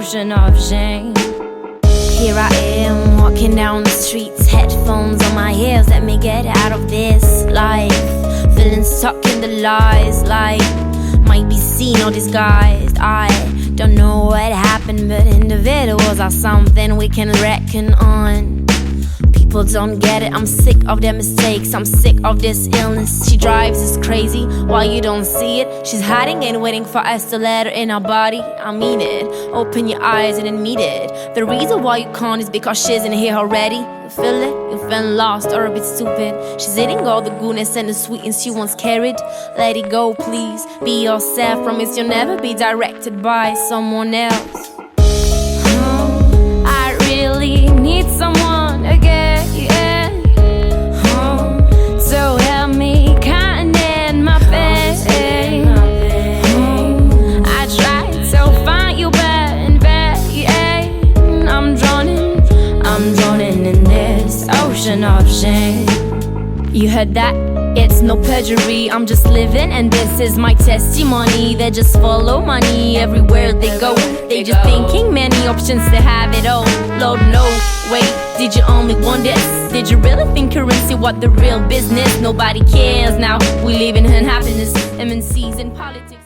ocean of shame. Here I am, walking down the streets, headphones on my ears, let me get out of this life. Feeling stuck in the lies, like might be seen or disguised. I don't know what happened, but individuals are something we can reckon on. People don't get it, I'm sick of their mistakes, I'm sick of this illness. She drives us crazy, why you don't see it? She's hiding and waiting for us to let her in our body. I mean it, open your eyes and admit it. The reason why you can't is because she's in here already. You feel it? You feel lost or a bit stupid. She's eating all the goodness and the sweetness you once carried. Let it go, please, be yourself. Promise you'll never be directed by someone else. I really need someone again. So help me contain my pain. I tried to find you, but in vain. I'm drowning in this ocean of shame. You heard that? It's no perjury, I'm just living and this is my testimony. They just follow money everywhere they go. They just thinking many options to have it all. Lord no, wait, did you only want this? Did you really think currency what the real business? Nobody cares now, we live in unhappiness, MNCs in politics.